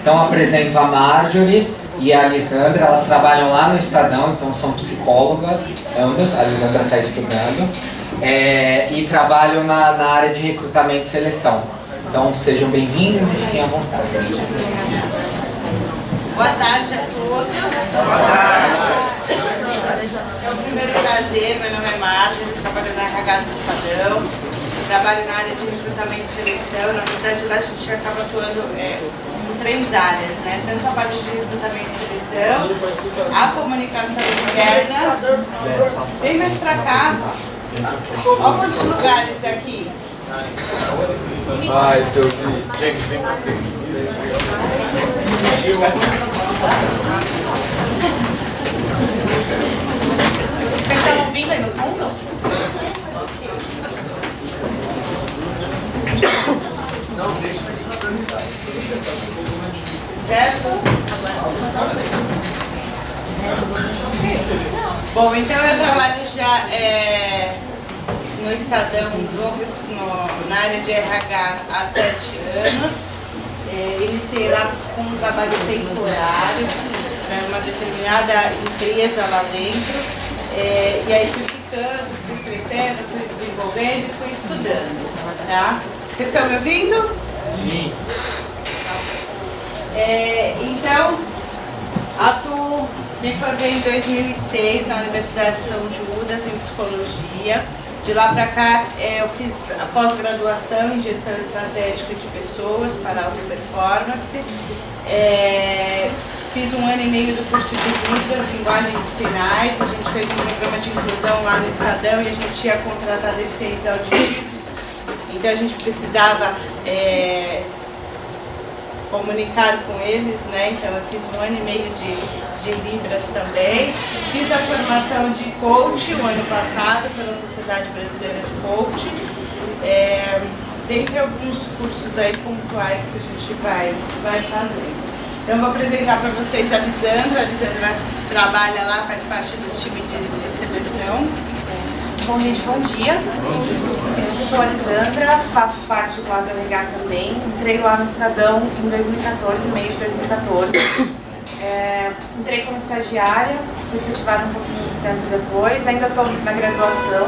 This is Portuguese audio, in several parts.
Então apresento a Marjorie e a Lisandra, elas trabalham lá no Estadão, então são psicólogas, ambas, a Lisandra está estudando, e trabalham na área de recrutamento e seleção. Então sejam bem-vindos e fiquem à vontade. Boa tarde a todos. Boa tarde. É um primeiro prazer, meu nome é Marjorie, trabalho na RH do Estadão, trabalho na área de recrutamento e seleção. Na verdade, lá a gente acaba atuando em 3 áreas, né? Tanto a parte de recrutamento e seleção, a comunicação interna. Vem mais pra cá. Olha quantos lugares aqui. Vai, seu Luiz. James, vem pra frente. Vocês estão ouvindo aí no fundo? Certo? Bom, então eu trabalho já no Estadão, na área de RH há 7 anos. Iniciei lá com um trabalho temporário para uma determinada empresa lá dentro. E aí fui ficando, fui crescendo, fui desenvolvendo e fui estudando. Tá? Vocês estão me ouvindo? Sim. Então, me formei em 2006 na Universidade de São Judas, em Psicologia. De lá para cá, eu fiz a pós-graduação em Gestão Estratégica de Pessoas para Alta Performance. Fiz 1 ano e meio do curso de Libras, Linguagem de Sinais. A gente fez um programa de inclusão lá no Estadão e a gente ia contratar deficientes auditivos. Então a gente precisava comunicar com eles, né? Então eu fiz 1 ano e meio de Libras também. Fiz a formação de coach o ano passado pela Sociedade Brasileira de Coach. Dentre alguns cursos aí pontuais que a gente vai fazendo. Então eu vou apresentar para vocês a Lisandra. A Lisandra trabalha lá, faz parte do time de seleção. Bom, gente, bom dia. Eu sou a Lisandra, faço parte do lado do RH também. Entrei lá no Estadão em 2014, meio de 2014. Entrei como estagiária, fui efetivada um pouquinho de tempo depois. Ainda estou na graduação,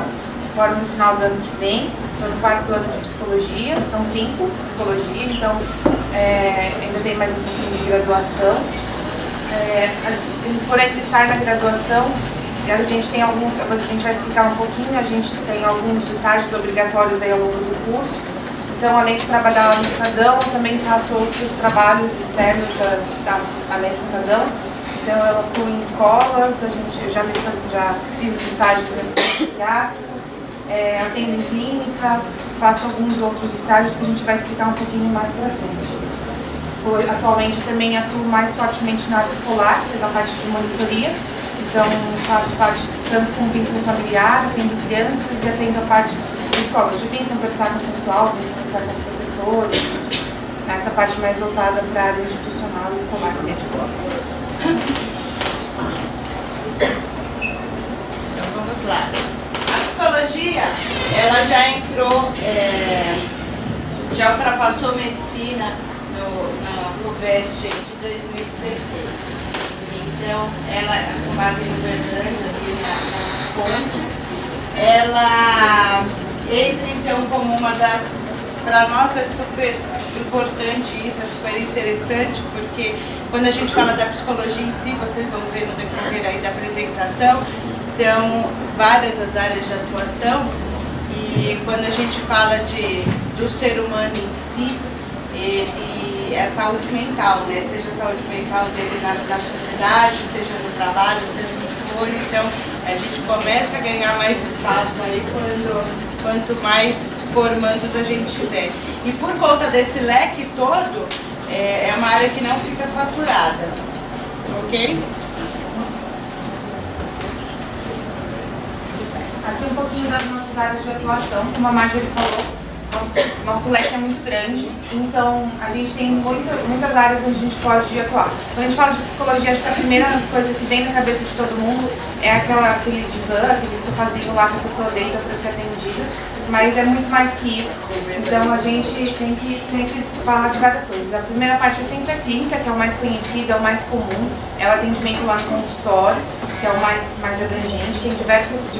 formo no final do ano que vem. Estou no 4º ano de psicologia, são 5 psicologia, então ainda tem mais um pouquinho de graduação. Por ainda estar na graduação, a gente tem alguns, a gente vai explicar um pouquinho, a gente tem alguns estágios obrigatórios aí ao longo do curso. Então, além de trabalhar lá no Estadão, eu também faço outros trabalhos externos além do Estadão. Então, eu atuo em escolas, eu já fiz os estágios na escola de teatro, atendo em clínica, faço alguns outros estágios que a gente vai explicar um pouquinho mais pra frente. Atualmente, eu também atuo mais fortemente na área escolar, que é da parte de monitoria. Então, faço parte tanto com vínculo familiar, atendo crianças e atendo a parte de escola. Eu vim conversar com o pessoal, vim conversar com os professores, essa parte mais voltada para a área institucional e escolar da escola. Então vamos lá. A psicologia, ela já entrou, já ultrapassou medicina na FUVEST de 2016. Então, ela, com base no Fernando, aqui nas fontes, ela entra então como uma das, para nós é super importante isso, é super interessante, porque quando a gente fala da psicologia em si, vocês vão ver no decorrer aí da apresentação, são várias as áreas de atuação, e quando a gente fala do ser humano em si, ele é saúde mental, né? Seja a saúde mental dele na sociedade, seja no trabalho, seja onde for. Então, a gente começa a ganhar mais espaço aí quanto mais formandos a gente tiver. E por conta desse leque todo, é uma área que não fica saturada, ok? Aqui um pouquinho das nossas áreas de atuação, como a Marjorie falou. Nosso leque é muito grande, então a gente tem muitas áreas onde a gente pode atuar. Quando a gente fala de psicologia, acho que a primeira coisa que vem na cabeça de todo mundo é aquele divã, aquele sofazinho lá que a pessoa deita para ser atendida. mas é muito mais que isso. Então a gente tem que sempre falar de várias coisas. A primeira parte é sempre a clínica, que é o mais conhecido, é o mais comum, é o atendimento lá no consultório, que é o mais abrangente. Tem diversos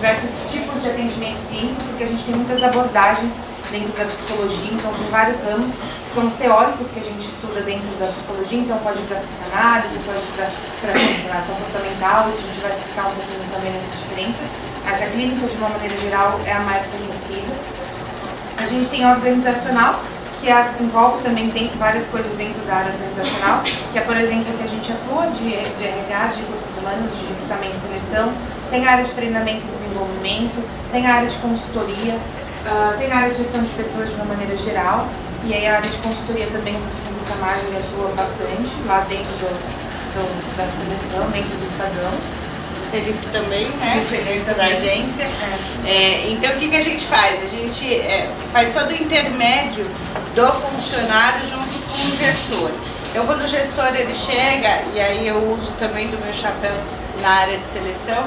tipos de atendimento clínico, porque a gente tem muitas abordagens dentro da psicologia, então tem vários ramos, que são os teóricos que a gente estuda dentro da psicologia, então pode ir para psicanálise, pode ir para comportamental, isso a gente vai explicar um pouquinho também nessas diferenças, mas a clínica, de uma maneira geral, é a mais conhecida. A gente tem a organizacional, que envolve também várias coisas dentro da área organizacional, que é, por exemplo, que a gente atua de RH, de recursos humanos, de recrutamento e seleção, tem a área de treinamento e desenvolvimento, tem a área de consultoria, tem a área de gestão de pessoas de uma maneira geral, e aí a área de consultoria também, o Camargo atua bastante lá dentro da seleção, dentro do Estadão. Felipe também, né? Dentro da agência. Então o que a gente faz? A gente faz todo o intermédio do funcionário junto com o gestor. Então quando o gestor ele chega, e aí eu uso também do meu chapéu na área de seleção,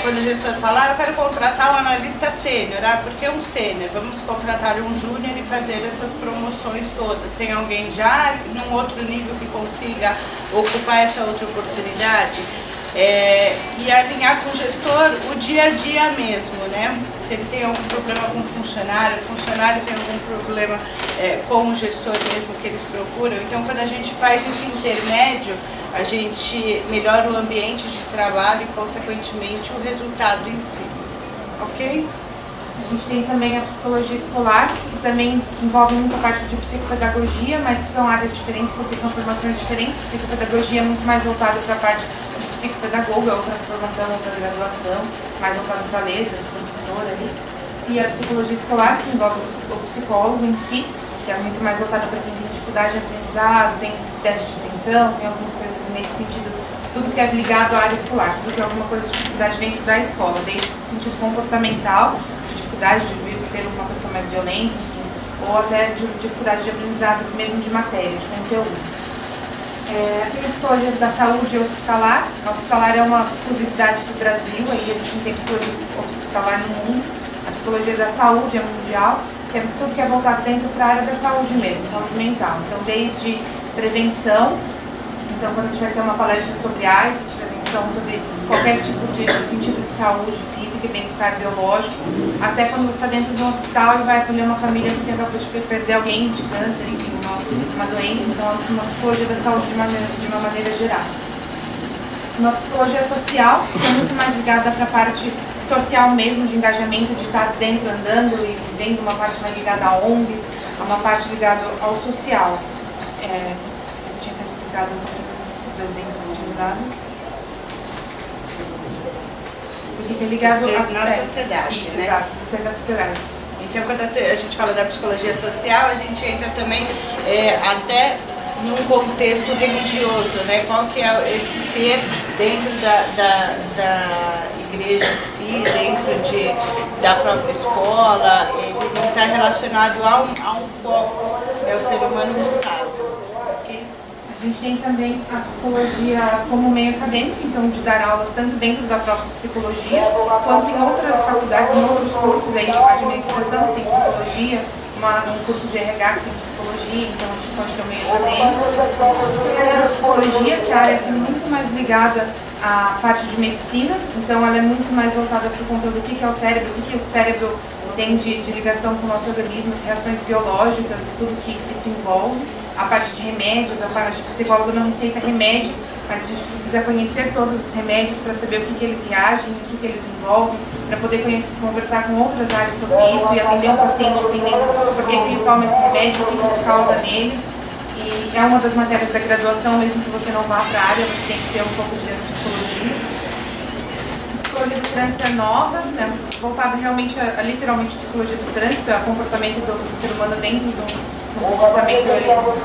quando o gestor fala, eu quero contratar um analista sênior, porque é um sênior, vamos contratar um júnior e fazer essas promoções todas. Tem alguém já num outro nível que consiga ocupar essa outra oportunidade? E alinhar com o gestor o dia a dia mesmo, né? Se ele tem algum problema com o funcionário tem algum problema com o gestor mesmo que eles procuram. Então, quando a gente faz esse intermédio, a gente melhora o ambiente de trabalho e, consequentemente, o resultado em si. Ok? A gente tem também a psicologia escolar, que envolve muita parte de psicopedagogia, mas que são áreas diferentes porque são formações diferentes. Psicopedagogia é muito mais voltada para a parte de psicopedagoga, outra formação, outra graduação, mais voltada para letras, professor ali. E a psicologia escolar, que envolve o psicólogo em si, que é muito mais voltada para quem tem dificuldade de aprendizado, tem déficit de atenção, tem algumas coisas nesse sentido, tudo que é ligado à área escolar, tudo que é alguma coisa de dificuldade dentro da escola, desde o sentido comportamental, dificuldade de vir ser uma pessoa mais violenta, enfim, ou até de dificuldade de aprendizado mesmo de matéria, de conteúdo. Tem a psicologia da saúde hospitalar. A hospitalar é uma exclusividade do Brasil, aí a gente não tem psicologia hospitalar no mundo. A psicologia da saúde é mundial, que é tudo que é voltado dentro para a área da saúde mesmo, saúde mental. Então, desde prevenção, então quando a gente vai ter uma palestra sobre AIDS, prevenção sobre qualquer tipo de sentido de saúde física e bem-estar biológico, até quando você está dentro de um hospital e vai acolher uma família porque acabou de perder alguém de câncer, enfim, uma doença, então uma psicologia da saúde de uma maneira geral. Uma psicologia social, que é muito mais ligada para a parte social mesmo, de engajamento, de estar dentro, andando e vivendo, uma parte mais ligada a ONGs, uma parte ligada ao social. Você tinha que ter explicado um pouquinho do exemplo que você tinha usado. Porque é ligado na sociedade, isso, né? Exato, ser da sociedade. Então, quando a gente fala da psicologia social, a gente entra também até num contexto religioso, né? Qual que é esse ser dentro da igreja em si, dentro da própria escola, ele não está relacionado a um foco, é o ser humano mutável. Okay? A gente tem também a psicologia como meio acadêmico, então de dar aulas tanto dentro da própria psicologia, quanto em outras faculdades, em outros cursos aí de administração, que tem psicologia, um curso de RH que tem psicologia, então a gente pode ter um meio acadêmico. Tem a neuropsicologia, que é a área que é muito mais ligada à parte de medicina, então ela é muito mais voltada para o conteúdo do que é o cérebro, o que o cérebro tem de ligação com o nosso organismo, as reações biológicas e tudo que isso envolve. A parte de remédios, a parte de psicólogo não receita remédio, mas a gente precisa conhecer todos os remédios para saber o que eles reagem, o que eles envolvem, para poder conversar com outras áreas sobre isso e atender o paciente entendendo por que ele toma esse remédio, o que isso causa nele. E é uma das matérias da graduação, mesmo que você não vá para a área, você tem que ter um pouco de psicologia. A psicologia do trânsito é nova, né, voltada realmente a literalmente a psicologia do trânsito, é o comportamento do ser humano dentro do comportamento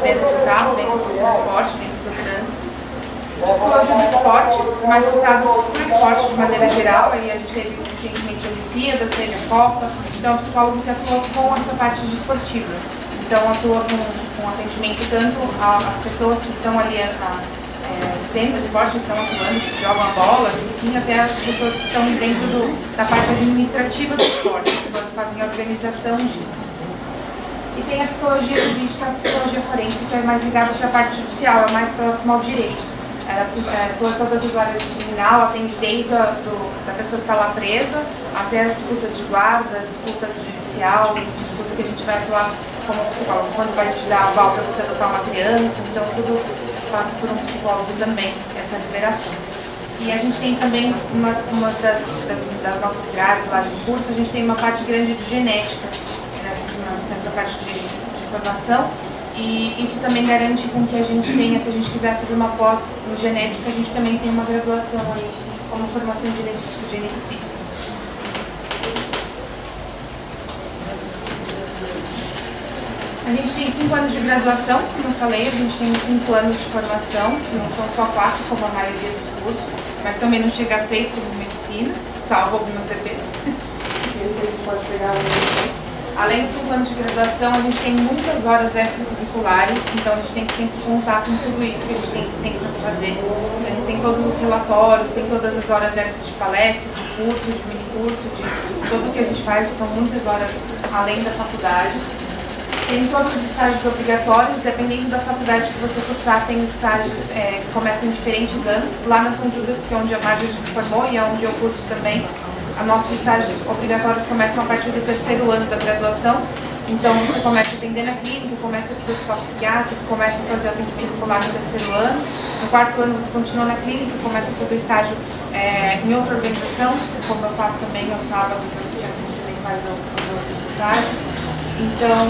dentro do carro, dentro do transporte, dentro do trânsito. A psicologia do esporte, mais voltado para o esporte de maneira geral, aí a gente teve recentemente Olimpíadas, teve a Copa, então é um psicólogo que atua com essa parte de esportiva. Então atua com atendimento tanto às pessoas que estão ali têm no esporte, estão atuando, que jogam a bola, enfim, até as pessoas que estão dentro da parte administrativa do esporte, que fazem a organização disso. E tem a psicologia jurídica, a psicologia forense, que é mais ligada para a parte judicial, é mais próximo ao direito. Ela atua todas as áreas do criminal, atende desde da pessoa que está lá presa até as disputas de guarda, disputa judicial, enfim, tudo que a gente vai atuar como psicólogo. Quando vai te dar aval para você adotar uma criança, então tudo passa por um psicólogo também, essa liberação. E a gente tem também uma das nossas grades lá de curso, a gente tem uma parte grande de genética nessa parte de formação. E isso também garante com que a gente tenha, se a gente quiser fazer uma pós em genética, a gente também tem uma graduação aí, como formação de geneticista. A gente tem 5 anos de graduação, como eu falei, a gente tem 5 anos de formação, não são só 4 como a maioria dos cursos, mas também não chega a 6 como medicina, salvo algumas DPs. Esse a gente pode pegar Além dos 5 anos de graduação, a gente tem muitas horas extracurriculares, então a gente tem que sempre contar com tudo isso que a gente tem que sempre fazer. Tem todos os relatórios, tem todas as horas extras de palestra, de curso, de minicurso, de tudo que a gente faz, são muitas horas além da faculdade. Tem todos os estágios obrigatórios, dependendo da faculdade que você cursar, tem estágios que começam em diferentes anos. Lá na São Judas, que é onde a Marjorie se formou e é onde eu curso também, nossos estágios obrigatórios começam a partir do 3º ano da graduação. Então você começa a atender na clínica, começa a fazer hospital psiquiátrico, começa a fazer atendimento escolar no 3º ano. No 4º ano você continua na clínica, começa a fazer estágio em outra organização, como eu faço também aos sábados, a gente também faz os outros estágios. Então,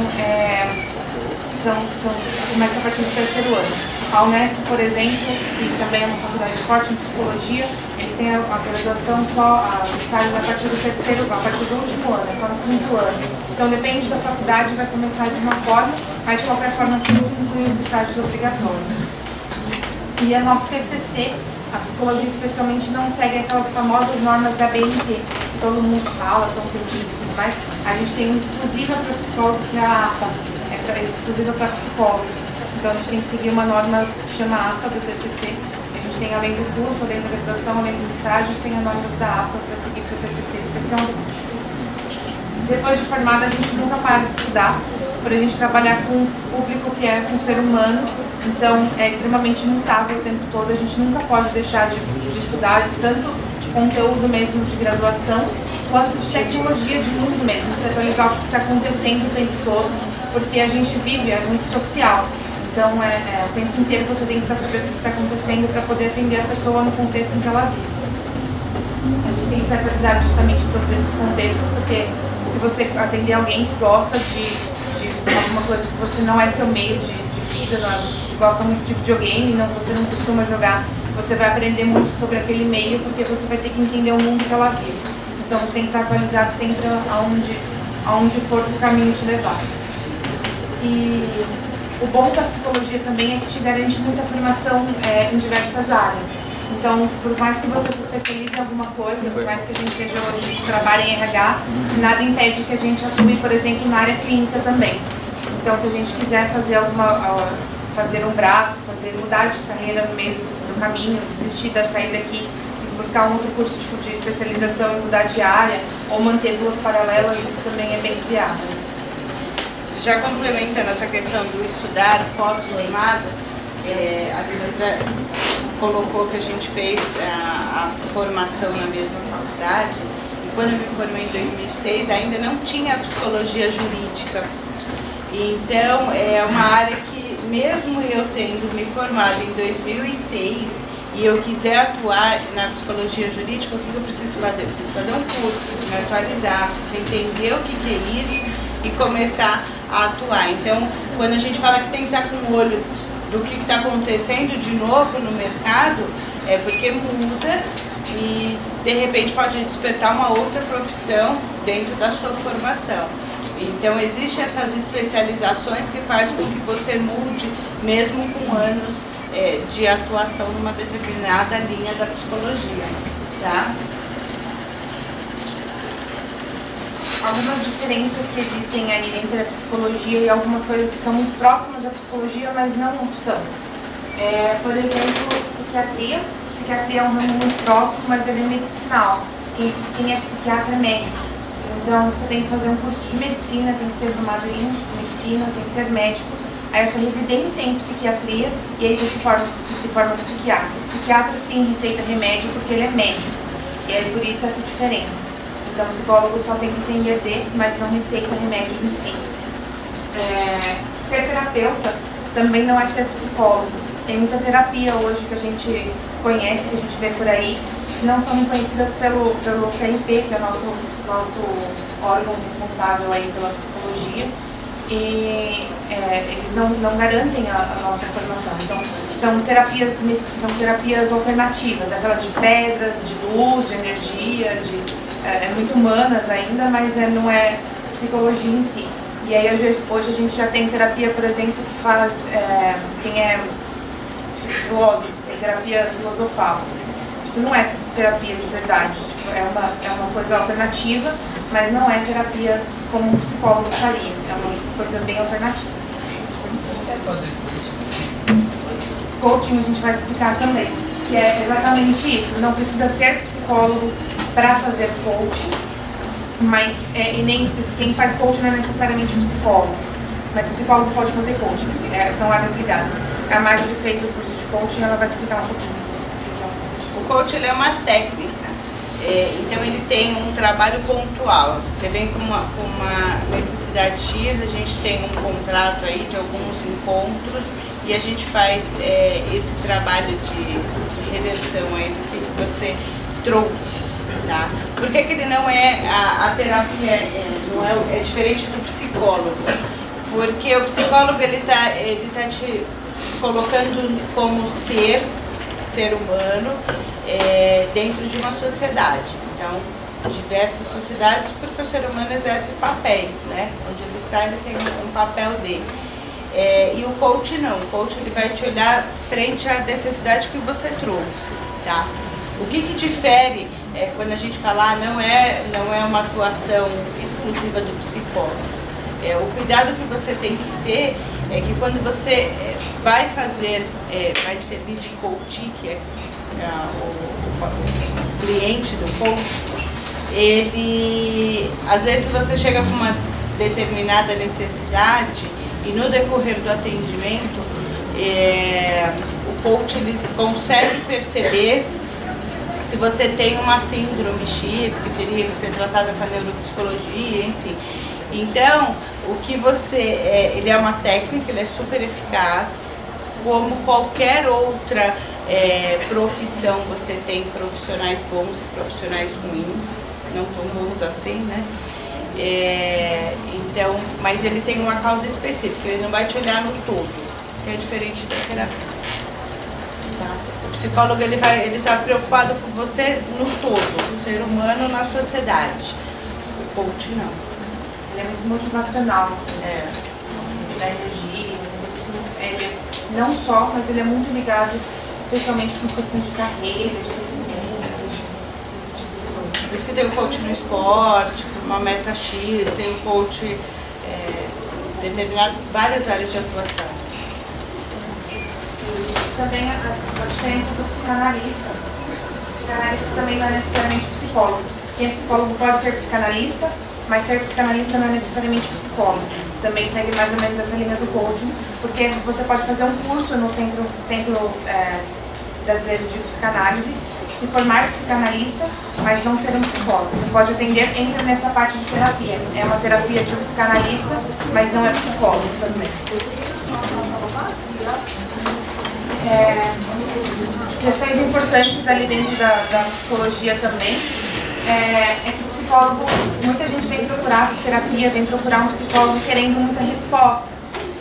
começa a partir do 3º ano. A Unesp, por exemplo, que também é uma faculdade forte em psicologia, eles têm a graduação só, o estágio a partir do último ano, é só no 5º ano. Então depende da faculdade, vai começar de uma forma, mas de qualquer forma sempre inclui os estágios obrigatórios. E a nosso TCC, a psicologia especialmente não segue aquelas famosas normas da BNT, que todo mundo fala, tão terrível e tudo mais. A gente tem uma exclusiva para psicólogo, que é a APA, é exclusiva para psicólogos. Então a gente tem que seguir uma norma que chama APA do TCC. A gente tem, além do curso, além da graduação, além dos estágios, tem as normas da APA para seguir para o TCC especialmente. Depois de formada, a gente nunca para de estudar, por a gente trabalhar com um público que é um ser humano, então é extremamente mutável o tempo todo, a gente nunca pode deixar de estudar, tanto conteúdo mesmo de graduação, quanto de tecnologia de mundo mesmo, se atualizar o que está acontecendo o tempo todo, porque a gente vive, é muito social. Então, o tempo inteiro você tem que estar sabendo o que está acontecendo para poder atender a pessoa no contexto em que ela vive. A gente tem que se atualizar justamente em todos esses contextos, porque se você atender alguém que gosta de alguma coisa que você não é seu meio de vida, gosta muito de videogame, você não costuma jogar, você vai aprender muito sobre aquele meio, porque você vai ter que entender o mundo que ela vive. Então, você tem que estar atualizado sempre aonde for o caminho te levar. E o bom da psicologia também é que te garante muita formação em diversas áreas. Então, por mais que você se especialize em alguma coisa, por mais que a gente seja hoje trabalhe em RH, nada impede que a gente atue, por exemplo, na área clínica também. Então, se a gente quiser fazer fazer um braço, mudar de carreira no meio do caminho, desistir da saída aqui, buscar um outro curso de especialização e mudar de área, ou manter 2 paralelas, isso também é bem viável. Já complementando essa questão do estudar pós-formado, a Lisandra colocou que a gente fez a formação na mesma faculdade, e quando eu me formei em 2006 ainda não tinha psicologia jurídica. Então é uma área que, mesmo eu tendo me formado em 2006 e eu quiser atuar na psicologia jurídica, o que eu preciso fazer? Eu preciso fazer um curso, preciso me atualizar, preciso entender o que é isso e começar a atuar. Então, quando a gente fala que tem que estar com o olho do que está acontecendo de novo no mercado, é porque muda e de repente pode despertar uma outra profissão dentro da sua formação. Então, existem essas especializações que faz com que você mude, mesmo com anos de atuação numa determinada linha da psicologia, tá? Algumas diferenças que existem aí entre a psicologia e algumas coisas que são muito próximas da psicologia, mas não são. Por exemplo, psiquiatria. Psiquiatria é um ramo muito próximo, mas ele é medicinal. Quem é psiquiatra é médico. Então você tem que fazer um curso de medicina, tem que ser formado em medicina, tem que ser médico. Aí a sua residência é em psiquiatria e aí você se forma psiquiatra. O psiquiatra sim receita remédio porque ele é médico. E é por isso essa diferença. Então o psicólogo só tem que entender de, mas não receita remédio em si. Ser terapeuta também não é ser psicólogo. Tem muita terapia hoje que a gente conhece, que a gente vê por aí, que não são reconhecidas pelo CRP, que é o nosso órgão responsável aí pela psicologia, e eles não garantem a nossa formação. Então, são terapias alternativas, aquelas de pedras, de luz, de energia, muito humanas ainda, mas não é psicologia em si. E aí hoje a gente já tem terapia, por exemplo, que faz quem é filósofo, tem terapia filosofal. Isso não é terapia de verdade, tipo, é uma coisa alternativa, mas não é terapia como um psicólogo faria, é uma coisa bem alternativa. Coaching a gente vai explicar também, que é exatamente isso, não precisa ser psicólogo para fazer coaching, mas e nem quem faz coaching não é necessariamente um psicólogo, mas o psicólogo pode fazer coaching, são áreas ligadas. A Marjorie fez o curso de coaching, ela vai explicar um pouquinho. O coaching ele é uma técnica, então ele tem um trabalho pontual. Você vem com uma necessidade X, a gente tem um contrato aí de alguns encontros e a gente faz esse trabalho de reversão aí do que você trouxe. Tá? Por que ele não é a terapia, é diferente do psicólogo? Porque o psicólogo ele tá te colocando como ser humano dentro de uma sociedade. Então, diversas sociedades, porque o ser humano exerce papéis, né? Onde ele está, ele tem um papel dele. E o coach não. O coach ele vai te olhar frente à necessidade que você trouxe, tá? O que difere quando a gente fala não é uma atuação exclusiva do psicólogo. O cuidado que você tem que ter é que quando você vai servir de coach, que é o cliente do coach, às vezes você chega com uma determinada necessidade e no decorrer do atendimento, o coach ele consegue perceber se você tem uma síndrome X que teria que ser tratada com a neuropsicologia, enfim. Então, o que ele é uma técnica, ele é super eficaz, como qualquer outra profissão, você tem profissionais bons e profissionais ruins, não tão bons assim, né? Então, mas ele tem uma causa específica, ele não vai te olhar no todo, que é diferente da terapia. Tá? O psicólogo ele está preocupado com você no todo, o ser humano na sociedade. O coach não. Ele é muito motivacional, ele dá energia, ele não só, mas ele é muito ligado, especialmente com questão de carreira, de crescimento, esse tipo de coisa. Por isso que tem o coach no esporte, uma meta X, tem o coach determinado várias áreas de atuação. E também a diferença do psicanalista. O psicanalista também não é necessariamente psicólogo. Quem é psicólogo pode ser psicanalista, mas ser psicanalista não é necessariamente psicólogo. Também segue mais ou menos essa linha do coaching, porque você pode fazer um curso no Centro Brasileiro de Psicanálise, se formar psicanalista, mas não ser um psicólogo. Você pode atender, entra nessa parte de terapia. É uma terapia de um psicanalista, mas não é psicólogo também. Questões importantes ali dentro da psicologia também. Que o psicólogo, muita gente vem procurar terapia, vem procurar um psicólogo querendo muita resposta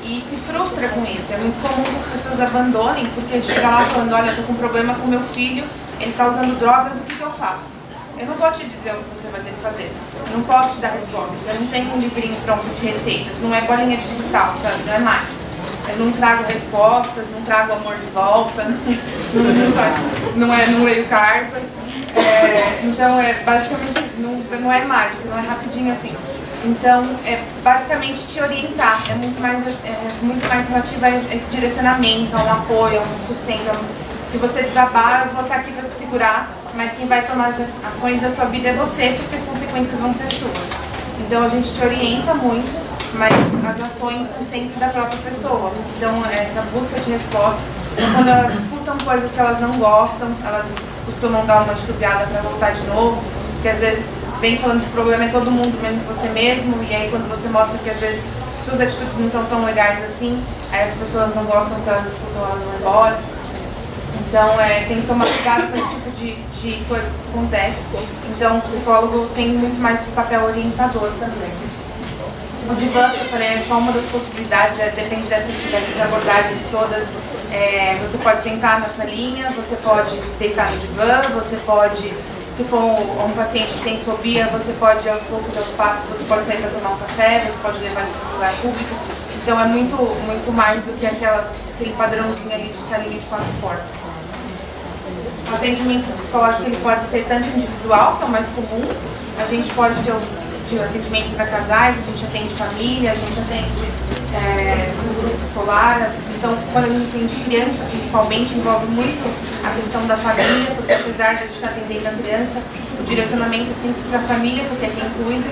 e se frustra com isso. É muito comum que as pessoas abandonem porque chega lá falando, olha, eu tô com um problema com meu filho, ele tá usando drogas, o que eu faço? Eu não vou te dizer o que você vai ter que fazer, eu não posso te dar respostas, eu não tenho um livrinho pronto de receitas, não é bolinha de cristal, sabe, não é mágico. Eu não trago respostas, não trago amor de volta, não leio cartas. Então, basicamente, não é mágico, não é rapidinho assim. Então, é basicamente te orientar, é muito mais relativo a esse direcionamento, a um apoio, a um sustento. Se você desabar, eu vou estar aqui para te segurar, mas quem vai tomar as ações da sua vida é você, porque as consequências vão ser suas. Então, a gente te orienta muito, mas as ações são sempre da própria pessoa. Então, essa busca de respostas, quando elas escutam coisas que elas não gostam, elas costumam dar uma titubeada para voltar de novo, porque às vezes vem falando que o problema é todo mundo, menos você mesmo, e aí quando você mostra que às vezes suas atitudes não estão tão legais assim, aí as pessoas não gostam do que elas escutam, elas vão embora. Então, tem que tomar cuidado com esse tipo de coisas que acontecem. Então, o psicólogo tem muito mais esse papel orientador também. O divã, que eu falei, é só uma das possibilidades, depende dessas abordagens todas. Você pode sentar nessa linha, você pode deitar no divã, você pode, se for um paciente que tem fobia, você pode, aos poucos, aos passos, você pode sair para tomar um café, você pode levar ele para um lugar público. Então é muito mais do que aquele padrãozinho ali de salinha de 4 portas. O atendimento psicológico ele pode ser tanto individual, que é o mais comum, a gente pode ter o atendimento para casais, a gente atende família, a gente atende no grupo escolar. Então, quando a gente atende criança, principalmente, envolve muito a questão da família, porque apesar de a gente estar atendendo a criança, o direcionamento é sempre para a família, porque é quem cuida.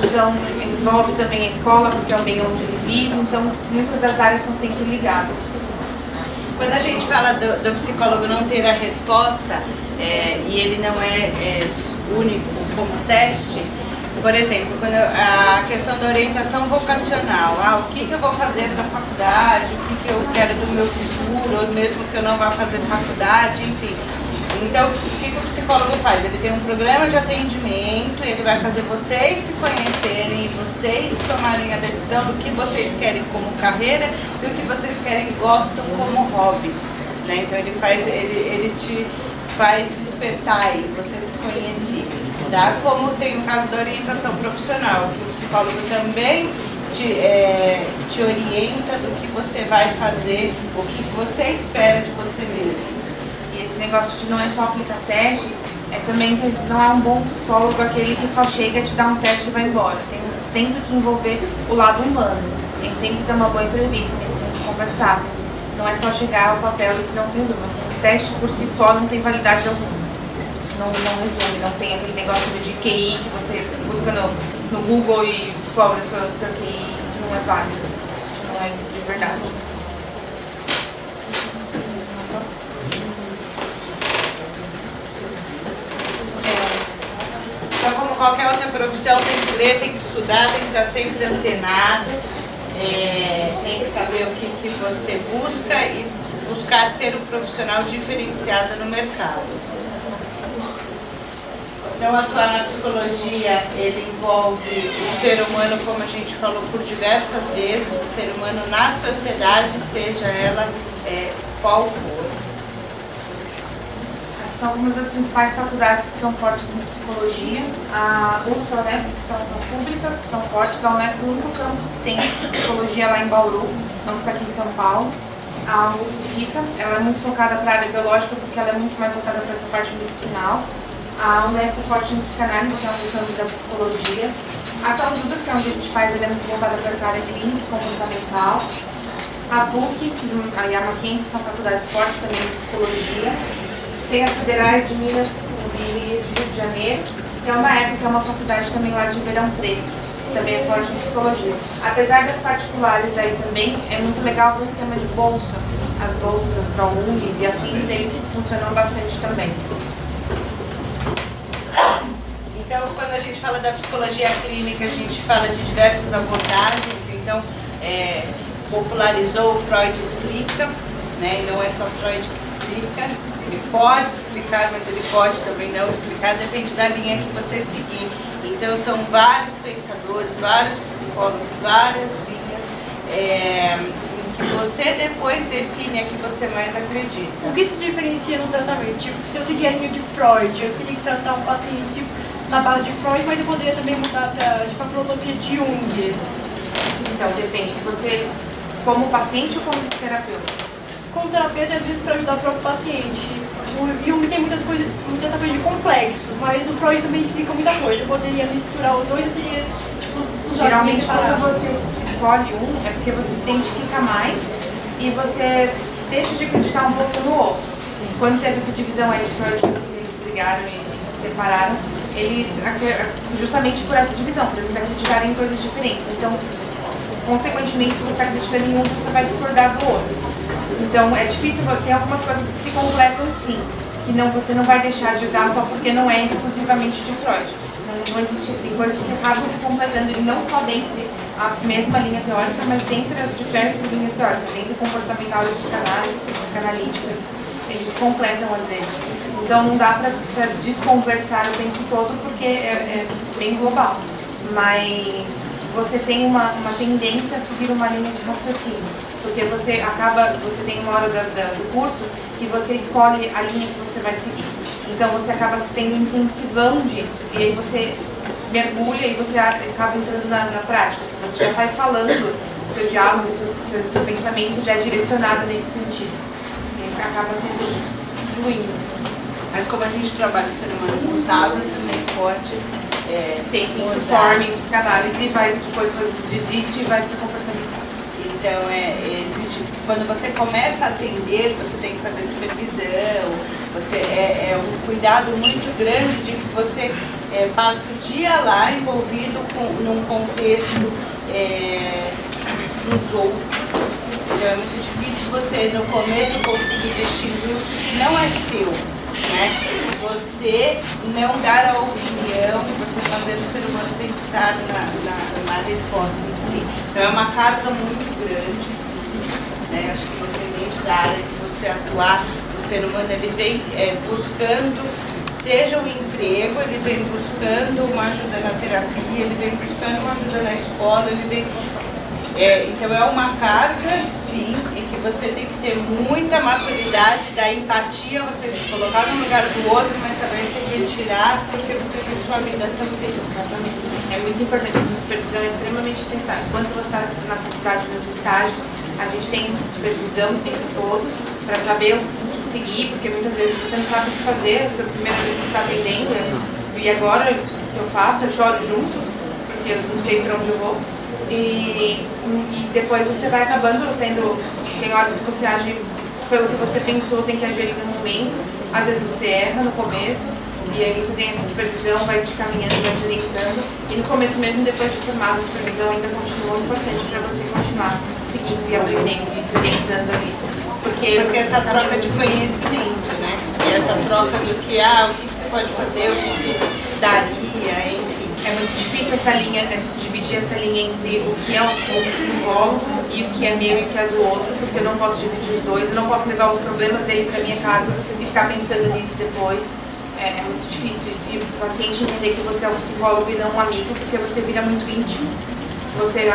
Então, envolve também a escola, porque é o meio onde ele vive. Então, muitas das áreas são sempre ligadas. Quando a gente fala do psicólogo não ter a resposta, e ele não é único como teste, por exemplo, quando a questão da orientação vocacional, o que eu vou fazer na faculdade, o que eu quero do meu futuro, ou mesmo que eu não vá fazer faculdade, enfim. Então, o que o psicólogo faz? Ele tem um programa de atendimento, ele vai fazer vocês se conhecerem e vocês tomarem a decisão do que vocês querem como carreira e o que vocês querem e gostam como hobby. Né? Então, ele te faz despertar e você se conhecer. Tá? Como tem o caso da orientação profissional, que o psicólogo também te orienta do que você vai fazer, o que você espera de você mesmo. E esse negócio de não é só aplicar testes, também que não é um bom psicólogo aquele que só chega, te dá um teste e vai embora. Tem sempre que envolver o lado humano, tem que sempre ter uma boa entrevista, tem que sempre conversar, não é só chegar ao papel e isso não se resume. O teste por si só não tem validade alguma. Isso não resume, não tem aquele negócio de QI que você busca no Google e descobre o seu QI, isso não é válido, não é de verdade. Então, como qualquer outra profissão, tem que ler, tem que estudar, tem que estar sempre antenado, tem que saber o que você busca e buscar ser um profissional diferenciado no mercado. Então, atuar na psicologia, ele envolve o ser humano, como a gente falou por diversas vezes, o ser humano na sociedade, seja ela qual for. São algumas das principais faculdades que são fortes em psicologia. A USP e a Unesp, que são as públicas, que são fortes. A Unesp é o único campus que tem psicologia lá em Bauru, não fica aqui em São Paulo. A USP ela é muito focada para a área biológica, porque ela é muito mais voltada para essa parte medicinal. A Unesp é forte em psicanálise, que é onde estamos da psicologia. A São Judas, que é onde a gente faz, ela é muito voltada para essa área clínica, comportamental. A PUC e a Mackenzie são faculdades fortes também em psicologia. Tem as federais de Minas e Rio de Janeiro, que é uma época, que é uma faculdade também lá de Ribeirão Preto, que também é forte em psicologia. Apesar das particulares aí também, é muito legal o esquema de bolsa. As bolsas, as ProUnis e afins, eles funcionam bastante também. Então, quando a gente fala da psicologia clínica, a gente fala de diversas abordagens. Então, popularizou o Freud Explica, né? E não é só Freud que explica. Ele pode explicar, mas ele pode também não explicar, depende da linha que você seguir. Então, são vários pensadores, vários psicólogos, várias linhas em que você depois define a que você mais acredita. O que se diferencia no tratamento? Tipo, se eu seguir a linha de Freud, eu teria que tratar um paciente na base de Freud, mas eu poderia também mudar para a filosofia de Jung. Então, depende. Você, como paciente ou como terapeuta? Como terapeuta, às vezes para ajudar o próprio paciente. O Jung tem muita essa coisa de complexos, mas o Freud também explica muita coisa. Eu poderia misturar os dois, eu teria Geralmente quando você escolhe um, é porque você se identifica mais e você deixa de acreditar um pouco no outro. Quando teve essa divisão aí de Freud, que eles brigaram e se separaram, eles, justamente por essa divisão, por eles acreditarem em coisas diferentes. Então, consequentemente, se você está acreditando em um, você vai discordar do outro. Então, é difícil, tem algumas coisas que se completam sim, que você não vai deixar de usar só porque não é exclusivamente de Freud. Não existe isso, tem coisas que acabam se completando, e não só dentro a mesma linha teórica, mas dentre as diversas linhas teóricas, dentro comportamental e psicanalítica, eles se completam às vezes. Então não dá para desconversar o tempo todo porque é bem global. Mas você tem uma tendência a seguir uma linha de raciocínio, porque você tem uma hora do curso que você escolhe a linha que você vai seguir. Então você acaba tendo um intensivão disso, e aí você mergulha e você acaba entrando na prática. Você já vai falando, seu diálogo, seu pensamento já é direcionado nesse sentido. E acaba sendo fluindo. Mas como a gente trabalha o ser humano contábil, também pode tem quem se forme em psicanálise e vai depois desiste e vai para o comportamental. Então, existe, quando você começa a atender, você tem que fazer supervisão, é um cuidado muito grande de que você passe o dia lá envolvido num contexto dos outros. Então, é muito difícil você, no começo, conseguir distinguir o que não é seu. Né? Você não dar a opinião e você fazer o ser humano pensar na resposta em si. Então é uma carga muito grande, sim. Né? Acho que independente da área que você atuar, o ser humano ele vem buscando, seja o emprego, ele vem buscando uma ajuda na terapia, ele vem buscando uma ajuda na escola, ele vem... então é uma carga, sim, em que você tem que ter muita maturidade, da empatia, você se colocar no lugar do outro, mas saber se retirar, porque você tem sua vida também. Exatamente. É muito importante, essa supervisão é extremamente essencial. Enquanto você está na faculdade, nos estágios, a gente tem supervisão o tempo todo para saber o que seguir, porque muitas vezes você não sabe o que fazer, é a sua primeira vez que você está aprendendo, e agora o que eu faço? Eu choro junto, porque eu não sei para onde eu vou. E depois você vai acabando tem horas que você age pelo que você pensou, tem que agir ali no momento, às vezes você erra no começo, e aí você tem essa supervisão, vai te caminhando, vai te orientando, e no começo mesmo, depois de formado, a supervisão ainda continua importante para você continuar seguindo e aprendendo e se orientando ali. Porque essa troca de conhecimento, né? E essa troca do que, o que você pode fazer, o que daria, enfim. É muito difícil dividir essa linha entre o que é o psicólogo e o que é meu e o que é do outro, porque eu não posso dividir os dois, eu não posso levar os problemas deles para minha casa e ficar pensando nisso depois. É muito difícil isso. E o paciente entender que você é um psicólogo e não um amigo, porque você vira muito íntimo, você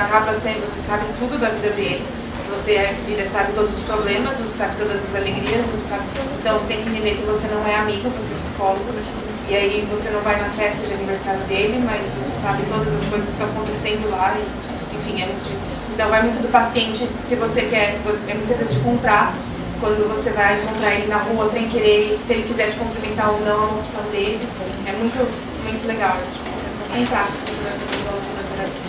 sabe tudo da vida dele, você sabe todos os problemas, você sabe todas as alegrias, então você tem que entender que você não é amigo, você é psicólogo. E aí você não vai na festa de aniversário dele, mas você sabe todas as coisas que estão acontecendo lá, e, enfim, é muito difícil. Então vai muito do paciente, se você quer, muitas vezes de contrato, quando você vai encontrar ele na rua sem querer, se ele quiser te cumprimentar ou não, é uma opção dele. É muito, muito legal isso, são contratos que você vai fazer ao longo da terapia.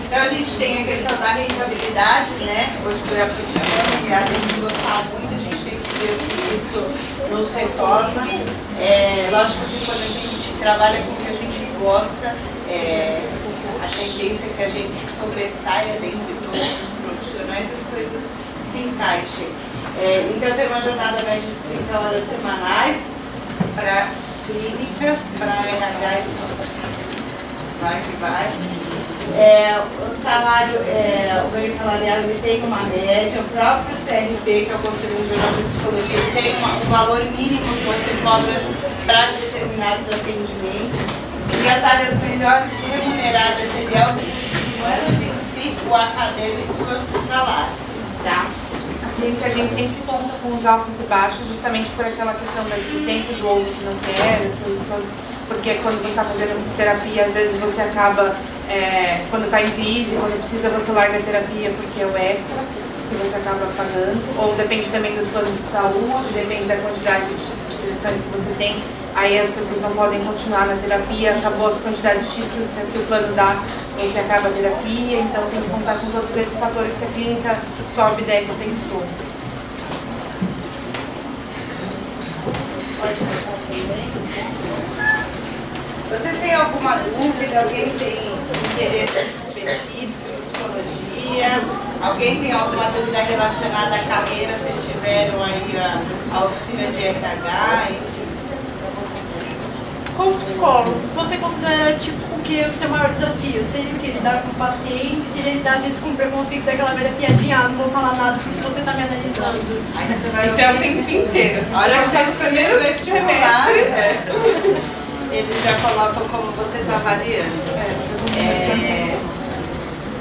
Então a gente tem a questão da rentabilidade, né? Hoje foi a profissão, e a gente gostar muito, a gente tem que ver o que isso nos retorna. Lógico que quando a gente trabalha com o que a gente gosta, a tendência é que a gente se sobressaia dentro de todos os profissionais, as coisas se encaixem. Então tem uma jornada média de 30 horas semanais para clínica, para RH, isso vai que vai. O salário, o ganho salarial, ele tem uma média, o próprio CRP, que é o Conselho Regional de Psicologia, ele tem um valor mínimo que você cobra para determinados atendimentos. E as áreas melhores remuneradas seriam os humanos em si, o acadêmico e o hospitalar. Tá? Por isso que a gente sempre conta com os altos e baixos, justamente por aquela questão da existência do outro que não quer, as coisas todas. Porque quando você está fazendo terapia, às vezes você acaba, quando está em crise, quando precisa, você larga a terapia porque é o extra, que você acaba pagando. Ou depende também dos planos de saúde, depende da quantidade de sessões que você tem. aí as pessoas não podem continuar na terapia, acabou as quantidades de X que o plano dá, você acaba a terapia, então tem que contar com todos esses fatores que a clínica sobe e desce o tempo todo. Pode passar também. Vocês têm alguma dúvida? Alguém tem interesse específico em psicologia? Alguém tem alguma dúvida relacionada à carreira? Vocês tiveram aí a oficina de RH? Enfim. Como psicólogo, você considera tipo o que é o seu maior desafio? Seria o que? Lidar com o paciente? Seria lidar às vezes com o preconceito daquela velha piadinha? Ah, não vou falar nada porque você está me analisando. Aí você vai Isso é o tempo inteiro. Olha que você faz o primeiro vestibular, eles já colocam como você está avaliando.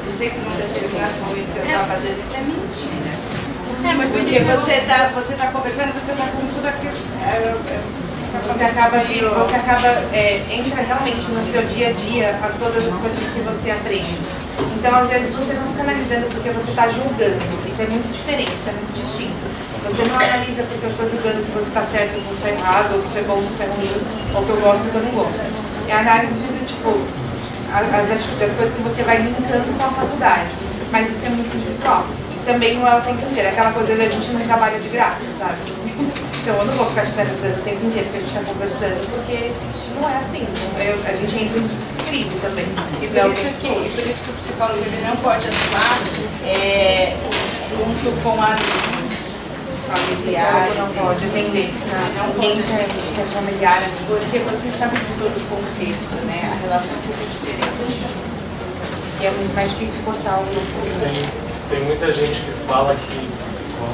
Dizer que num determinado momento você está fazendo isso é mentira. Mas Porque você tá conversando, você está com tudo aquilo. Você acaba entra realmente no seu dia a dia a todas as coisas que você aprende. Então, às vezes, você não fica analisando porque você está julgando. Isso é muito diferente, isso é muito distinto. Você não analisa porque eu estou julgando que você está certo ou que você está errado, ou que isso é bom ou que isso é ruim, ou que eu gosto ou que eu não gosto. É a análise de, tipo, as atitudes, as coisas que você vai linkando com a faculdade. Mas isso é muito individual. E também não é o tempo inteiro. Aquela coisa da gente não trabalha de graça, sabe? Então eu não vou ficar te analisando o tempo inteiro que a gente está conversando, porque não é assim. A gente entra em crise também. E por isso que o psicólogo ele não pode atuar junto com amigos, familiares. Não pode atender. Ninguém que é familiar. Porque você sabe de todo o contexto, né? A relação é um pouco diferente. E é muito mais difícil cortar o grupo. Tem muita gente que fala que psicólogo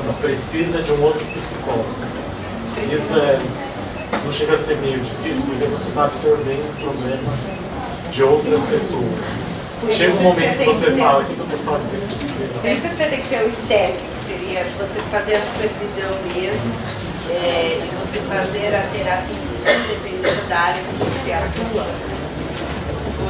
não precisa de um outro psicólogo. Isso não chega a ser meio difícil, porque você está absorvendo problemas de outras pessoas. Chega um momento que você fala, o que eu estou fazendo? Por isso que você tem que ter o STEP, que seria você fazer a supervisão mesmo, e você fazer a terapia, sem dependendo da área que você atua.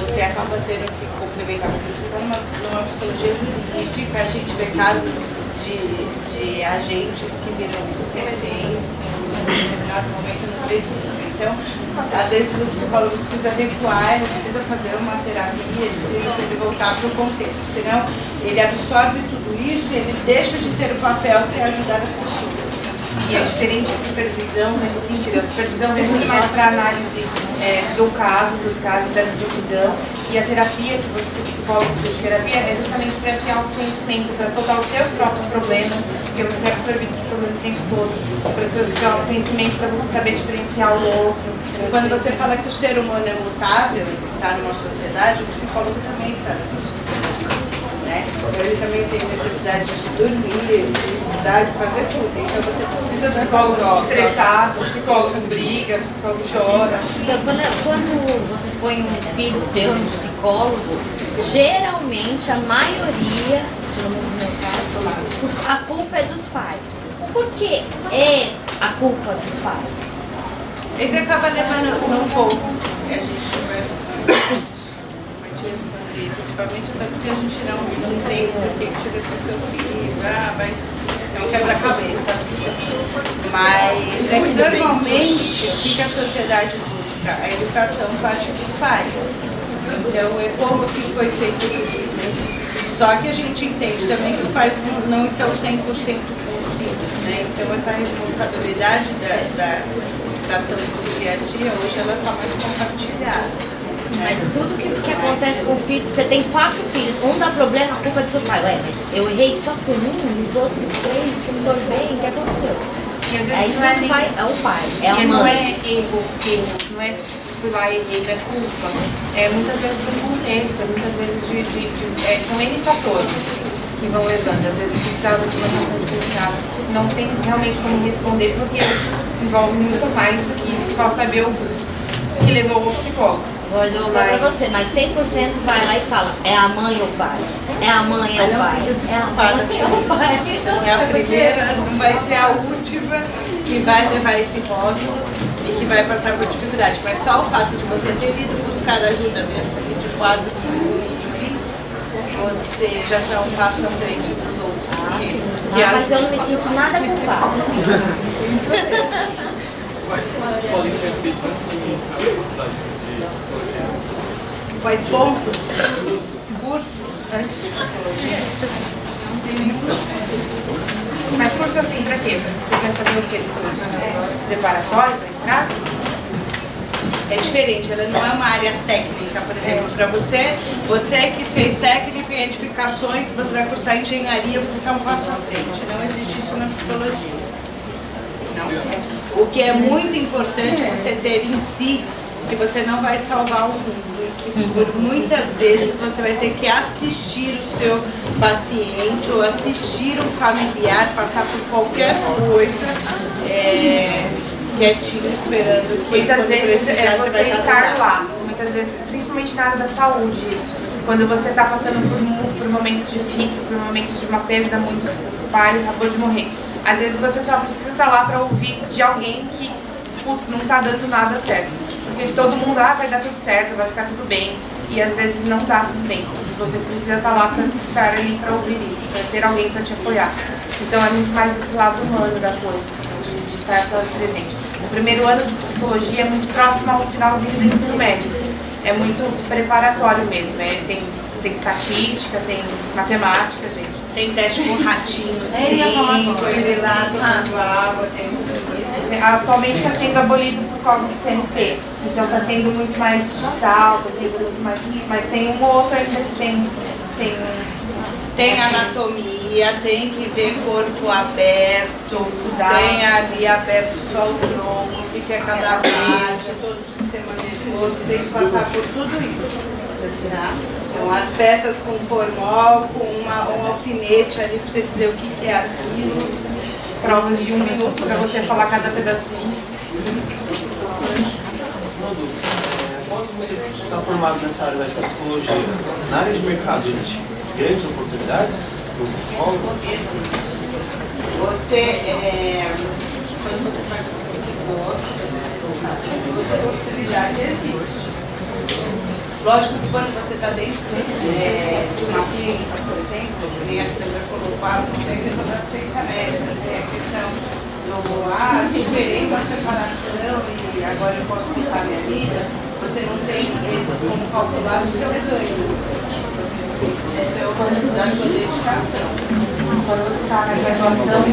Você acaba tendo que complementar, por exemplo, você está numa psicologia jurídica, a gente vê casos de agentes que viram reféns em determinado momento no presídio. Então, às vezes o psicólogo precisa recuar, ele precisa fazer uma terapia, ele precisa voltar para o contexto, senão ele absorve tudo isso e ele deixa de ter o papel que é ajudar as pessoas. E é diferente a supervisão nesse sentido. A supervisão vem muito mais para análise dos casos dessa divisão. E a terapia que o psicólogo precisa de terapia é justamente para esse autoconhecimento, para soltar os seus próprios problemas, porque você é absorvido de problema o tempo todo, para o seu autoconhecimento, para você saber diferenciar o outro. Quando você fala que o ser humano é mutável, está numa sociedade, o psicólogo também está nessa sociedade. Né? Ele também tem necessidade de dormir, de estudar, de fazer tudo. Então você precisa O psicólogo estressado, o psicólogo briga, o psicólogo chora. Então, quando você põe um filho seu no psicólogo, geralmente a maioria, pelo menos no meu caso, a culpa é dos pais. Por que é a culpa dos pais? Ele acaba levando um pouco. E a gente vai efetivamente até porque a gente não tem o que você vê com o seu filho, é um quebra-cabeça. Mas é que normalmente o que a sociedade busca? A educação parte dos pais. Então é como que foi feito tudo isso. Só que a gente entende também que os pais não estão 100% com os filhos, né? Então essa responsabilidade da educação do dia a dia, hoje ela está mais compartilhada. Mas tudo que acontece com o filho, você tem 4 filhos, um dá problema, a culpa é do seu pai. Ué, mas eu errei só por um, os outros 3 se me dão bem, o que aconteceu? E às vezes Aí não é nem... é o pai, é a E mãe. não é erro, não é fui lá e errei, não é culpa. Muitas vezes do contexto, muitas vezes são N fatores que vão levando. Às vezes precisava de uma atenção diferenciada. Não tem realmente como responder porque envolve muito mais do que só saber o que levou o psicólogo. Vou falar pra você, mas 100% vai lá e fala, é a mãe ou o pai? É a mãe ou o pai? É a mãe ou o pai? Não é a primeira, não vai ser a última que vai levar esse rótulo e que vai passar por dificuldade. Mas só o fato de você ter ido buscar ajuda mesmo, porque de quase você já está um passo à frente dos outros. Mas eu não me sinto nada culpada. Quais cursos podem ser feitos antes de entrar na faculdade de psicologia? Quais pontos? Cursos? Antes de psicologia? Não tem nenhum específico. Mas curso assim, pra quê? Você quer saber o que do curso? Preparatório pra entrar? É diferente, ela não é uma área técnica, por exemplo, para você que fez técnica em edificações, você vai cursar engenharia, você está um passo à frente. Não existe isso na psicologia. Não. O que é muito importante é você ter em si que você não vai salvar o mundo e que por muitas vezes você vai ter que assistir o seu paciente ou assistir um familiar passar por qualquer coisa quietinho, esperando que muitas vezes precisar, você estar lá. Muitas vezes, principalmente na área da saúde, isso. Quando você está passando por momentos difíceis, por momentos de uma perda muito, o pai acabou de morrer. Às vezes você só precisa estar lá para ouvir de alguém que, putz, não está dando nada certo. Porque de todo mundo, vai dar tudo certo, vai ficar tudo bem. E às vezes não dá tudo bem. E você precisa estar lá para estar ali para ouvir isso, para ter alguém para te apoiar. Então é muito mais desse lado humano da coisa, assim, de estar presente. O primeiro ano de psicologia é muito próximo ao finalzinho do ensino médio, assim. É muito preparatório mesmo. Tem estatística, tem matemática, gente. Tem teste com ratinho, sim, ele lá tomando água, tem muita coisa. Atualmente está sendo abolido por causa do CNP. Então está sendo muito mais digital, está sendo muito mais. Mas tem um ou outro ainda que tem Tem anatomia, tem que ver corpo aberto, estudar. Tem ali aberto só o tronco, o que é cada parte, todo o sistema nervoso, tem que passar por tudo isso. Tá? Então as peças com formol, com um alfinete ali para você dizer o que é aquilo. Provas de 1 minuto para você falar cada pedacinho. Após você está formado nessa área da psicologia, na área de mercado existe grandes oportunidades para o psicólogo? Quando você faz um psicólogo, a oportunidade existe. Lógico que quando você está dentro de uma clínica, por exemplo, que nem a Sandra colocou, você tem a questão da assistência médica, tem a questão do superei com a separação e agora eu posso ficar minha vida, você não tem como calcular o seu ganho. Esse é o ponto da sua dedicação. Quando você está na graduação,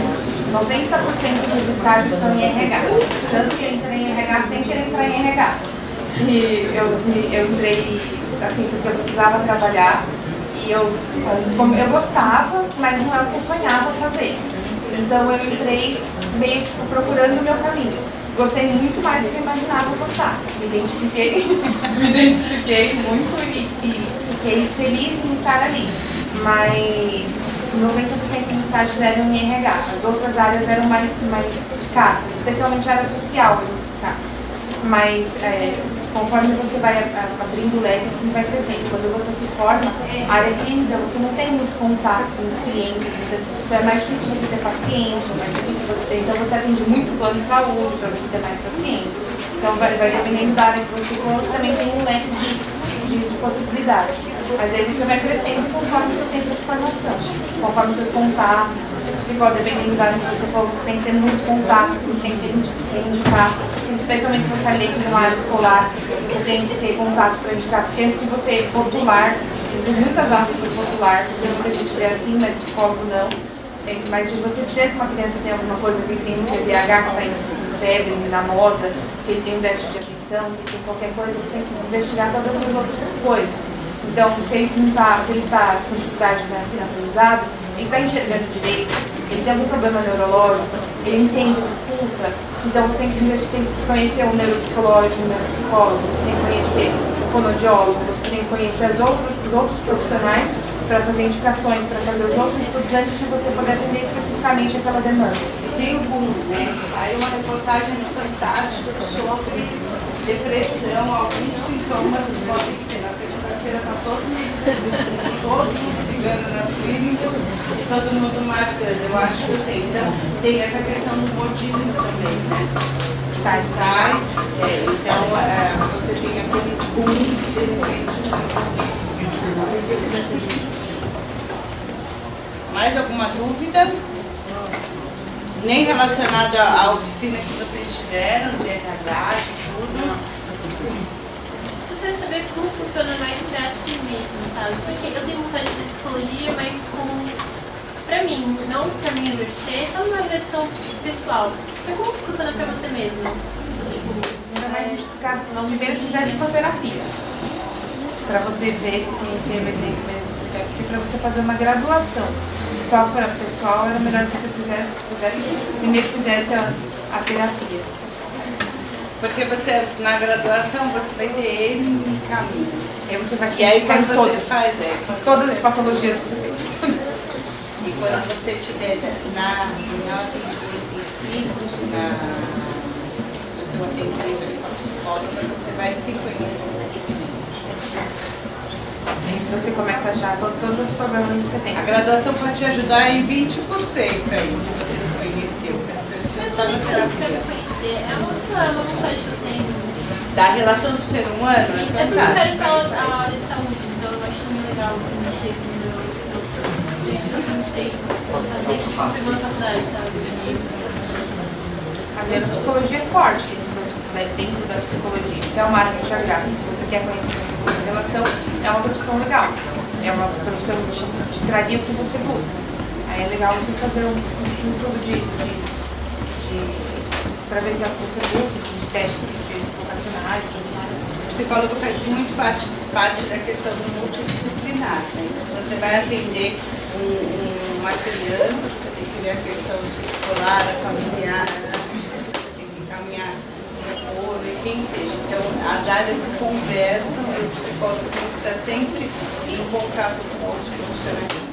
90% dos estágios são em RH. Tanto que eu entrei em RH sem querer entrar em RH. E eu entrei, assim, porque eu precisava trabalhar e eu gostava, mas não é o que eu sonhava fazer. Então eu entrei meio tipo, procurando o meu caminho. Gostei muito mais do que eu imaginava gostar. Me identifiquei muito e fiquei feliz em estar ali. Mas 90% dos estágios eram em RH. As outras áreas eram mais escassas, especialmente a área social é muito escassa. Mas conforme você vai abrindo o leque, assim vai crescendo. Quando você se forma, a área clínica, você não tem muitos contatos, muitos clientes, então é mais difícil você ter paciente, é mais difícil você ter. Então você atende muito plano de saúde para você ter mais pacientes. Então vai dependendo da área que você for, você também tem um leque de possibilidades. Mas aí você vai crescendo conforme o seu tempo de formação, conforme os seus contatos. Dependendo da área que você for, você tem que ter muitos contatos, você tem que indicar, assim, especialmente se você está dentro de uma área escolar, você tem que ter contato para indicar, porque antes de você rotular, tem muitas aspas rotular, porque muita gente vê assim, mas psicólogo não. Mas de você dizer que uma criança tem alguma coisa, que ele tem um TDAH, que está em febre, na moda, que ele tem um déficit de atenção, que tem qualquer coisa, você tem que investigar todas as outras coisas. Então, se ele está com dificuldade na aprendizado, ele está enxergando direito, se ele tem algum problema neurológico, ele entende, ele escuta, então você tem que conhecer o neuropsicólogo, o neuropsicólogo, você tem que conhecer o fonoaudiólogo, você tem que conhecer os outros profissionais para fazer indicações, para fazer os outros estudos antes de você poder atender especificamente aquela demanda. Tem o boom, né? Saiu uma reportagem no Fantástico sobre depressão, alguns sintomas podem ser. Na segunda-feira está todo mundo ligando nas clínicas e todo mundo mascarando. Eu acho que tem. Então, tem essa questão do modismo também, né? Sai, então você tem aqueles booms de repente. Mais alguma dúvida? nem relacionado à oficina que vocês tiveram, de RH, de tudo. Eu quero saber como funciona mais pra si mesmo, sabe? Porque eu tenho vontade de fazer psicologia, mas pra mim, não pra mim exercer, é uma versão pessoal. Então como que funciona pra você mesmo? Ainda mais justificado que se primeiro fizesse uma terapia. Para você ver, se conhecer, vai ser isso mesmo que você quer. Porque para você fazer uma graduação só para o pessoal, era melhor que você primeiro fizesse a terapia. Porque você, na graduação, você vai ter N caminhos. Aí você vai E aí quando você todos, faz, todas as patologias que você tem. E quando você tiver na ordem de 85, no seu atendimento com a psicóloga, você vai se conhecer. Você começa a achar todos os problemas que você tem. A graduação pode te ajudar em 20% aí, que você se conheceu. O restante é só na terapia. É uma vontade que eu tenho. Da relação do ser humano é É porque eu quero fantástico. falar a área de saúde, então eu acho muito legal mexer com o meu jeito que eu pensei. Desde que eu segunda faculdade, sabe? A minha psicologia é forte dentro da psicologia. Isso é uma área que te agrada. Se você quer conhecer a questão de relação, é uma profissão legal. É uma profissão que te traria o que você busca. Aí é legal você fazer um estudo para ver se é o que você busca, de teste de vocacionais e tudo mais. O psicólogo faz muito parte da questão do multidisciplinar. Né? Então, se você vai atender uma criança, você tem que ver a questão escolar, a familiar, você tem que encaminhar o apoio, e quem seja. Então, as áreas se conversam e o psicólogo tem que estar sempre em contato com outros profissionais.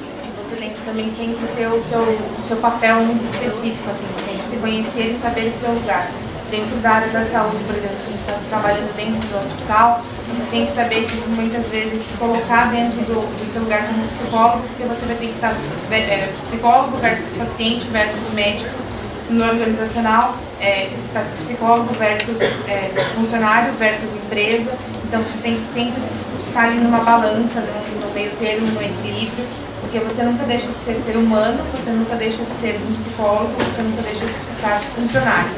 Você tem que também sempre ter o seu papel muito específico, assim, sempre se conhecer e saber o seu lugar. Dentro da área da saúde, por exemplo, se você está trabalhando dentro do hospital, você tem que saber que muitas vezes se colocar dentro do seu lugar como psicólogo, porque você vai ter que estar psicólogo versus paciente versus médico, no organizacional, psicólogo versus funcionário versus empresa. Então você tem que sempre estar ali numa balança, no meio termo, no equilíbrio, porque você nunca deixa de ser ser humano, você nunca deixa de ser um psicólogo, você nunca deixa de estar funcionário.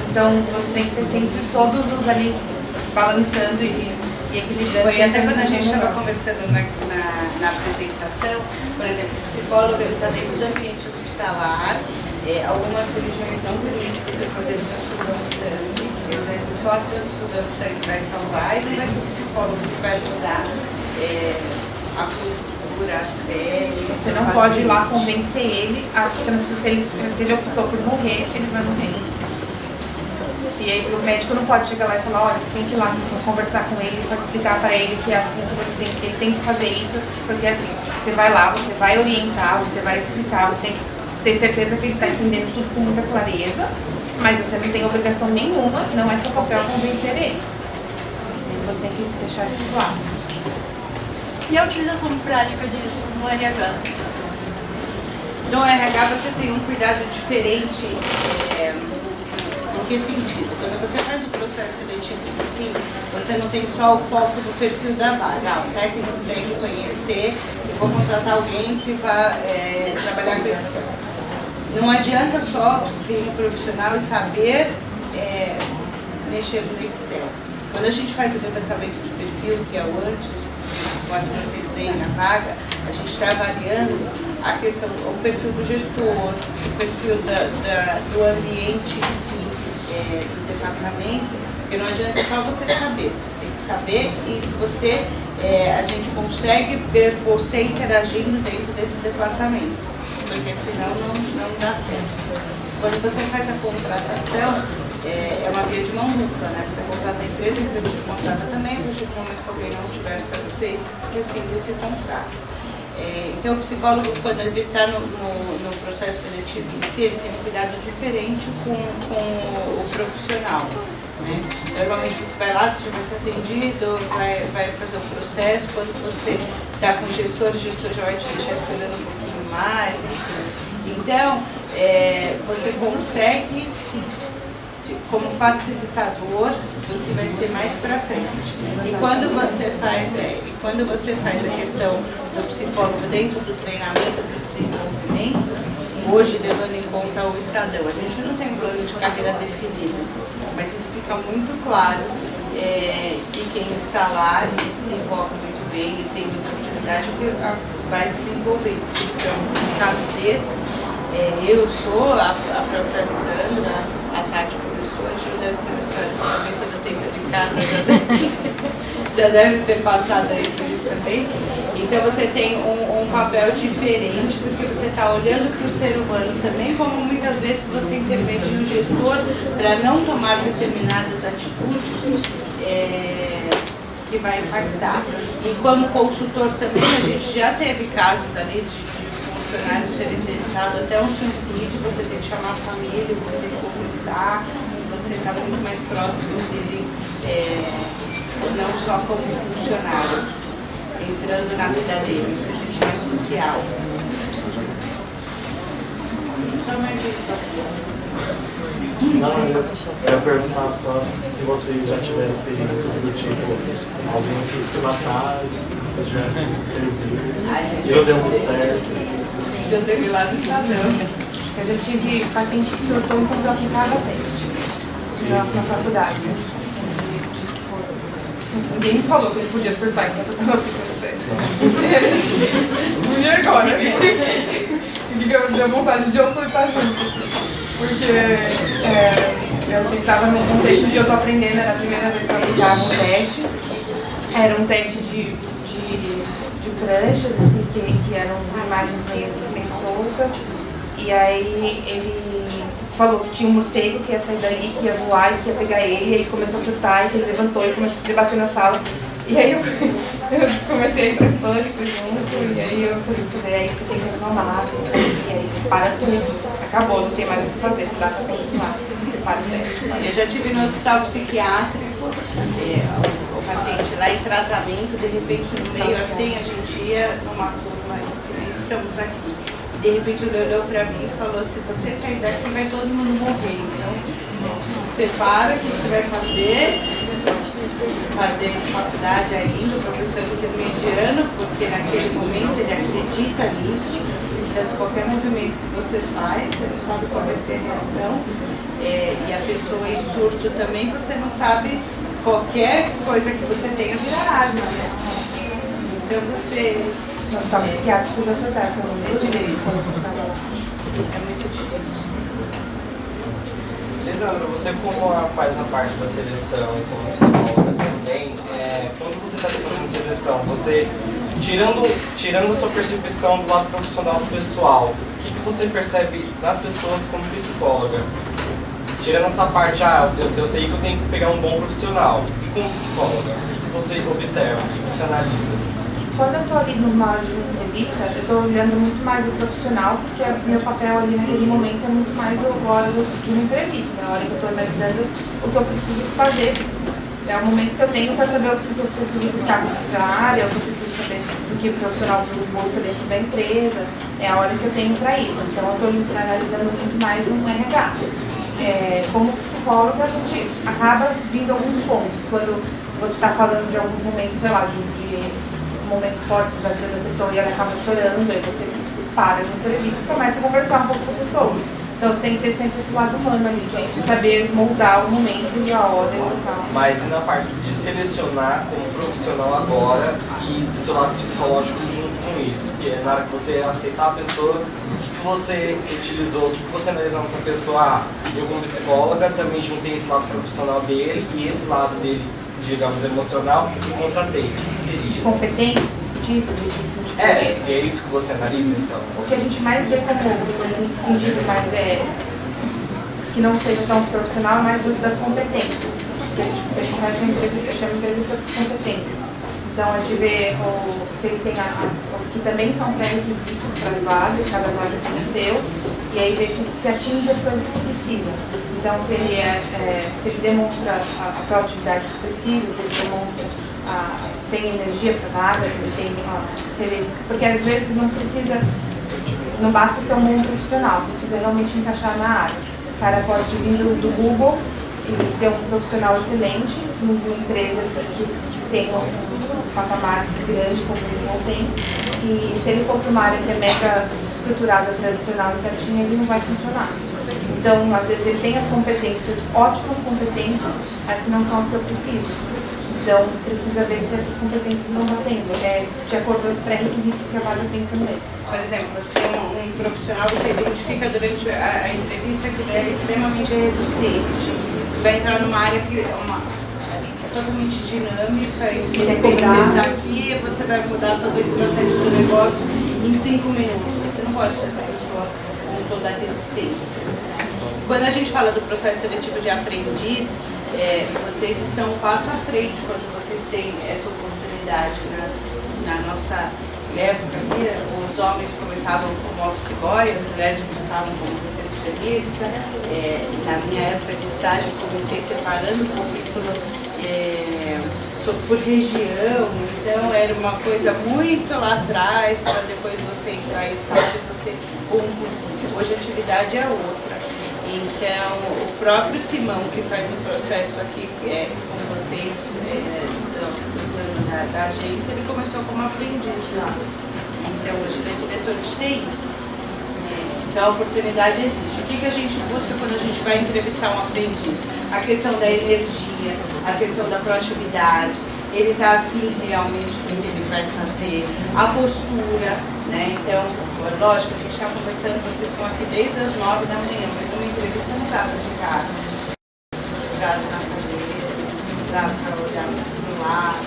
Então você tem que ter sempre todos os ali balançando e equilibrando. Foi até quando a gente estava conversando na apresentação, por exemplo, o psicólogo está dentro do ambiente hospitalar, algumas religiões não permitem você fazer transfusão de sangue, às vezes só a transfusão de sangue vai salvar e não vai ser o psicólogo que vai mudar a cultura, a fé. Você não pode ir lá convencer ele a transfusão, se ele optou por morrer, ele vai morrer. E aí o médico não pode chegar lá e falar, olha, você tem que ir lá conversar com ele, pode explicar para ele que é assim que ele tem que fazer isso, porque assim, você vai lá, você vai orientar, você vai explicar, você tem que ter certeza que ele está entendendo tudo com muita clareza, mas você não tem obrigação nenhuma, não é seu papel convencer ele. Você tem que deixar isso claro. E a utilização prática disso no RH? No RH você tem um cuidado diferente. Em que sentido? Quando você faz o processo seletivo assim, você não tem só o foco do perfil da vaga. O técnico tem que conhecer e vou contratar alguém que vai trabalhar com Excel. Não adianta só vir um profissional e saber mexer no Excel. Quando a gente faz o levantamento de perfil, que é o antes, quando vocês veem a vaga, a gente está avaliando a questão, o perfil do gestor, o perfil do ambiente em si, do departamento, porque não adianta só você saber, você tem que saber e se você, a gente consegue ver você interagindo dentro desse departamento, porque senão não dá certo. Quando você faz a contratação, é uma via de mão dupla, né? Você contrata a empresa te contrata também, a partir do momento que alguém não estiver satisfeito, rescinde esse contrato. Então, o psicólogo, quando ele está no processo seletivo em si, ele tem um cuidado diferente com o profissional. Né? Normalmente, você vai lá, se já vai ser atendido, vai fazer o processo. Quando você está com o gestor já vai te deixar esperando um pouquinho mais, enfim. Então, você consegue, como facilitador do que vai ser mais para frente. E quando você faz a questão do psicólogo dentro do treinamento, do desenvolvimento, hoje, levando em conta o Estadão, a gente não tem um plano de carreira definido, mas isso fica muito claro que quem está lá e desenvolve muito bem e tem muita oportunidade vai se envolver. Então, no caso desse, eu sou a própria Lisandra, a Tati começou, a Gil deve ter uma história também quando eu tenho de casa, já deve ter passado aí por isso também. Então você tem um papel diferente, porque você está olhando para o ser humano também, como muitas vezes você intervém no gestor para não tomar determinadas atitudes que vai impactar. E como consultor também, a gente já teve casos ali de funcionários terem tentado até um suicídio, você tem que chamar a família, você tem que conversar, você está muito mais próximo dele, não só como funcionário, entrando na vida dele, um serviço mais social. Só mais isso. Não, eu ia perguntar só se vocês já tiveram experiências do tipo alguém quis se matar, você já interviu, e não deu muito certo. Eu teve lá no Estadão. Eu já tive paciente que surtou enquanto eu aplicava teste na faculdade. Ninguém me falou que ele podia surtar enquanto eu estava aplicando teste. E agora? Me deu vontade de eu surtar junto. Porque eu estava no contexto de eu estou aprendendo, era a primeira vez que eu aplicava um teste. Era um teste de pranchas, assim, que eram imagens meio soltas. E aí ele falou que tinha um morcego que ia sair dali, que ia voar e que ia pegar ele. E aí começou a surtar, e que ele levantou e começou a se debater na sala. E aí eu comecei a entrar em pânico junto, e aí eu não sabia o que fazer. Aí você tem que reclamar, e aí você para tudo. Acabou, não tem mais o que fazer, não dá pra continuar. Para o teste. Eu já estive no hospital psiquiátrico, o paciente lá em tratamento, de repente no meio assim, a gente ia numa turma, estamos aqui. De repente ele olhou para mim e falou, se você sair daqui vai todo mundo morrer, então você para, o que você vai fazer? Fazer faculdade ainda, professor intermediano, porque naquele momento ele acredita nisso. Então, se qualquer movimento que você faz, você não sabe qual vai ser a reação. E a pessoa em surto também, você não sabe qualquer coisa que você tenha virar arma, né? Então você... No hospital psiquiátrico deu surtar também. Eu tive isso quando eu estava lá. É muito difícil. Lisandra, você como faz a parte da seleção e como psicóloga também, quando você está fazendo seleção, você, tirando a sua percepção do lado profissional do pessoal, o que você percebe nas pessoas como psicóloga? Tirando essa parte, eu sei que eu tenho que pegar um bom profissional. E como psicóloga, o que você observa, o que você analisa? Quando eu estou ali numa entrevista, eu estou olhando muito mais o profissional, porque o meu papel ali naquele momento é muito mais a hora de uma entrevista, a hora que eu estou analisando o que eu preciso fazer. É o momento que eu tenho para saber o que eu preciso buscar para a área, o que eu preciso saber do que o profissional busca dentro da empresa, é a hora que eu tenho para isso. Então eu estou analisando muito mais um RH. Como psicóloga, a gente acaba vindo alguns pontos. Quando você está falando de alguns momentos, sei lá, de momentos fortes da vida da pessoa e ela acaba chorando, aí você para na entrevista e começa a conversar um pouco com a pessoa. Então você tem que ter sempre esse lado humano ali, gente, saber moldar o momento e a hora e o local. Mas e na parte de selecionar como profissional agora e do seu lado psicológico junto com isso? Porque na hora que você aceitar a pessoa, o que você utilizou, o que você analisou nessa pessoa? Eu como psicóloga também juntei esse lado profissional dele e esse lado dele, digamos, emocional, e contratei. O que seria? De competência, expertise, é isso que você analisa, então? O que a gente mais vê como nesse sentido mais que não seja tão profissional, mas das competências. Porque a gente faz essa entrevista, eu chamo de entrevista de competências. Então a gente vê se ele tem que também são pré-requisitos para as vagas, cada vaga tem o seu, e aí ver se atinge as coisas que precisa. Então se ele demonstra a proatividade que precisa, se ele demonstra tem energia para vagas, porque às vezes não basta ser um bom profissional, precisa realmente encaixar na área. O cara pode vir do Google e ser um profissional excelente numa empresa que tem um patamar grande como o Google tem, e se ele for para uma área que é mega estruturada, tradicional e certinha, ele não vai funcionar. Então, às vezes ele tem as competências, ótimas competências, mas que não são as que eu preciso. Então, precisa ver se essas competências não batendo, de acordo com os pré-requisitos que a vaga tem também. Por exemplo, você tem um profissional, você identifica durante a entrevista que ele é extremamente resistente, vai entrar numa área que é totalmente dinâmica, e de repente você está aqui, você vai mudar toda a estratégia do negócio em 5 minutos. Você não pode ter essa pessoa com toda a resistência. Quando a gente fala do processo seletivo de aprendiz, vocês estão um passo à frente quando vocês têm essa oportunidade. Na nossa época, os homens começavam como office boy, as mulheres começavam como recepcionista. Na minha época de estágio, eu comecei separando o currículo por região, então era uma coisa muito lá atrás, para depois você entrar em sala e você hoje a atividade é outra. Então, o próprio Simão, que faz o processo aqui com vocês da agência, ele começou como aprendiz lá. Então, hoje ele é diretor de TI. Então, a oportunidade existe. O que a gente busca quando a gente vai entrevistar um aprendiz? A questão da energia, a questão da proatividade, ele está afim realmente do que ele vai fazer, a postura, né? Então, lógico, a gente está conversando, vocês estão aqui desde as 9 da manhã, mas uma entrevista não dá para ficar jogado na cadeira, não dá para olhar para o lado.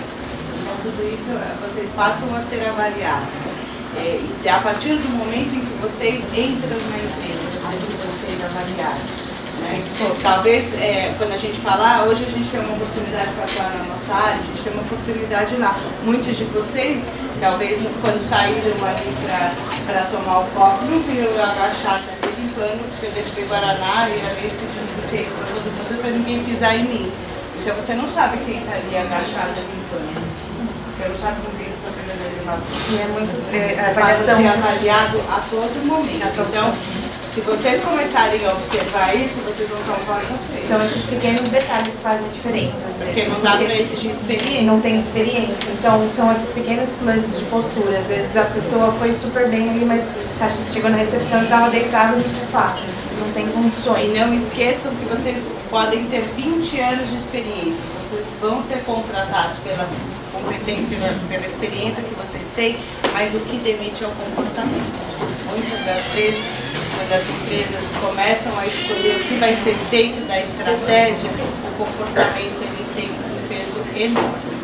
Então, tudo isso, vocês passam a ser avaliados. E a partir do momento em que vocês entram na empresa, vocês vão ser avaliados. Né? Talvez, quando a gente fala, hoje a gente tem uma oportunidade para atuar na nossa área, a gente tem uma oportunidade lá. Muitos de vocês, talvez, quando saíram ali para tomar o copo, não viram agachado ali limpando, porque eu deixei Guaraná e ali pedindo licença para todo mundo, para ninguém pisar em mim. Então você não sabe quem está ali agachado limpando. Você não sabe com quem você está pegando elevador. E é muito vai ser avaliado a todo momento. Então, se vocês começarem a observar isso, vocês vão estar um passo à frente. São esses pequenos detalhes que fazem diferença. Porque não dá para exigir experiência. Não tem experiência. Então, são esses pequenos lances de postura. Às vezes a pessoa foi super bem ali, mas chegou na recepção e estava deitado no sofá. Não tem condições. E não esqueçam que vocês podem ter 20 anos de experiência. Vocês vão ser contratados pela experiência que vocês têm, mas o que demite é o comportamento. Muitas das vezes, quando as empresas começam a escolher o que vai ser feito da estratégia, o comportamento ele tem um peso enorme.